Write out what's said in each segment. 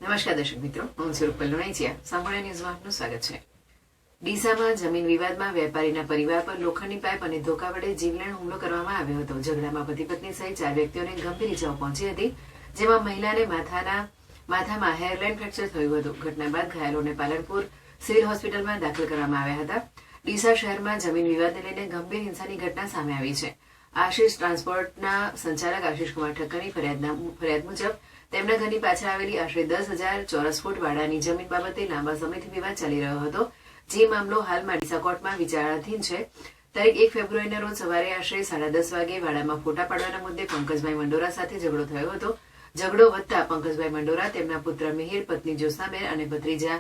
નમસ્કાર દર્શક મિત્રો, હું છું રૂપલ લુણાઈચિયા. સાંભળ્યા ન્યૂઝમાં આપનું સ્વાગત છે. ડીસામાં જમીન વિવાદમાં વેપારીના પરિવાર પર લોખંડની પાઇપ અને ધોકા વડે જીવલેણ હુમલો કરવામાં આવ્યો હતો. ઝઘડામાં પતિ પત્ની સહિત 4 વ્યક્તિઓને ગંભીર ઇજાઓ પહોંચી હતી, જેમાં મહિલાને માથામાં હેરલાઇન ફ્રેક્ચર થયું હતું. ઘટના બાદ ઘાયલોને પાલનપુર સિવિલ હોસ્પિટલમાં દાખલ કરવામાં આવ્યા હતા. ડીસા શહેરમાં જમીન વિવાદને લઈને ગંભીર હિંસાની ઘટના સામે આવી છે. આશીષ ટ્રાન્સપોર્ટના સંચાલક આશીષ કુમાર ઠક્કરની ફરિયાદ મુજબ તેમના ઘરની પાછળ આવેલી આશરે 10,000 ચોરસ ફૂટ વાડાની જમીન બાબતે લાંબા સમયથી વિવાદ ચાલી રહ્યો હતો, જે મામલો હાલમાં ડીસા કોર્ટમાં વિચારણાધીન છે. તારીખ 1 ફેબ્રુઆરીના રોજ સવારે આશરે 10:30 વાગે વાડામાં ફોટા પાડવાના મુદ્દે પંકજભાઈ મંડોરા સાથે ઝઘડો થયો હતો. ઝઘડો વધતા પંકજભાઈ મંડોરા, તેમના પુત્ર મિહિર, પત્ની જ્યોત્સનાબેન અને ભત્રીજા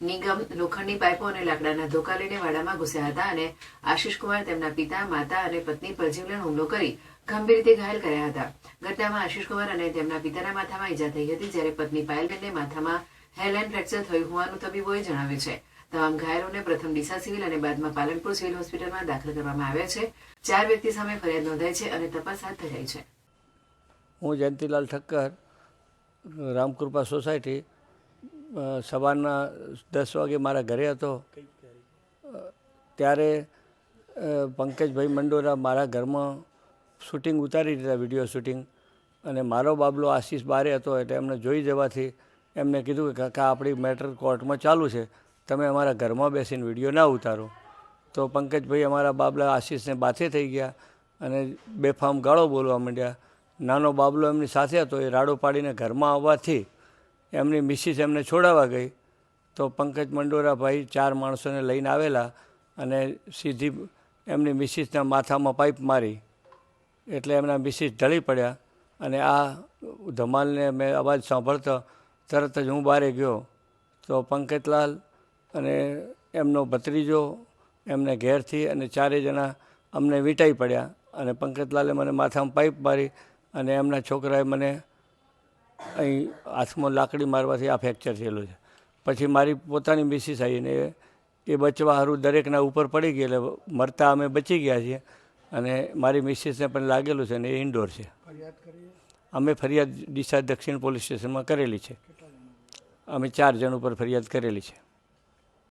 નિગમ લોખંડની પાઇપો અને લાકડાના ધોકા લઈને વાડામાં ઘૂસ્યા હતા અને આશીષ કુમાર, તેમના પિતા, માતા અને પત્ની પર જીવલેણ હુમલો કરી ગંભીર રીતે ઘાયલ કર્યા હતા. ઘટનામાં આશીષ કુમાર અને તેમના પિતાના માથામાં ઈજા થઈ હતી, જ્યારે પત્ની પાયલબેનને માથામાં હેરલાઇન ફ્રેક્ચર થયું હોવાનું તબીબોએ જણાવ્યું છે. તમામ ઘાયલોને પ્રથમ ડીસા સિવિલ અને બાદમાં પાલનપુર સિવિલ હોસ્પિટલમાં દાખલ કરવામાં આવ્યા છે. 4 વ્યક્તિ સામે ફરિયાદ નોંધાઈ છે અને તપાસ હાથ ધરાઈ છે. હું જયંતિલાલ ઠક્કર, રામકૃપા સોસાયટી, સવારના 10 વાગે મારા ઘરે હતો. ત્યારે પંકજભાઈ મંડોરા મારા ઘરમાં શૂટિંગ ઉતારી દીધા, વિડીયો શૂટિંગ, અને મારો બાબલો આશીષ બારે હતો. એટલે એમને જોઈ જવાથી એમને કીધું કે કાકા, આપણી મેટર કોર્ટમાં ચાલુ છે, તમે અમારા ઘરમાં બેસીને વિડીયો ના ઉતારો. તો પંકજભાઈ અમારા બાબલા આશીષને બાથે થઈ ગયા અને બેફામ ગાળો બોલવા માંડ્યા. નાનો બાબલો એમની સાથે હતો, એ રાડો પાડીને ઘરમાં આવવાથી એમની મિસિસ એમને છોડાવવા ગઈ. તો પંકજ મંડોરા ભાઈ 4 માણસોને લઈને આવેલા અને સીધી એમની મિસિસના માથામાં પાઇપ મારી, એટલે એમના મિસિસ ઢળી પડ્યા. અને આ ધમાલને મેં અવાજ સાંભળતો તરત જ હું બહાર ગયો. તો પંકજલાલ અને એમનો ભત્રીજો એમને ઘેરથી અને 4 જણા અમને વીંટાઈ પડ્યા. અને પંકજલાલે મને માથામાં પાઇપ મારી અને એમના છોકરાએ મને અહીં હાથમાં લાકડી મારવાથી આ ફ્રેક્ચર થયેલું છે. પછી મારી પોતાની મિસિસ આવીને એ બચવા સારું દરેકના ઉપર પડી ગઈ, એટલે મરતા અમે બચી ગયા છીએ. અને મારી મિસિસને પણ લાગેલું છે અને એ ઇન્ડોર છે. અમે ફરિયાદ ડીસા દક્ષિણ પોલીસ સ્ટેશનમાં કરેલી છે. અમે 4 જણ ઉપર ફરિયાદ કરેલી છે.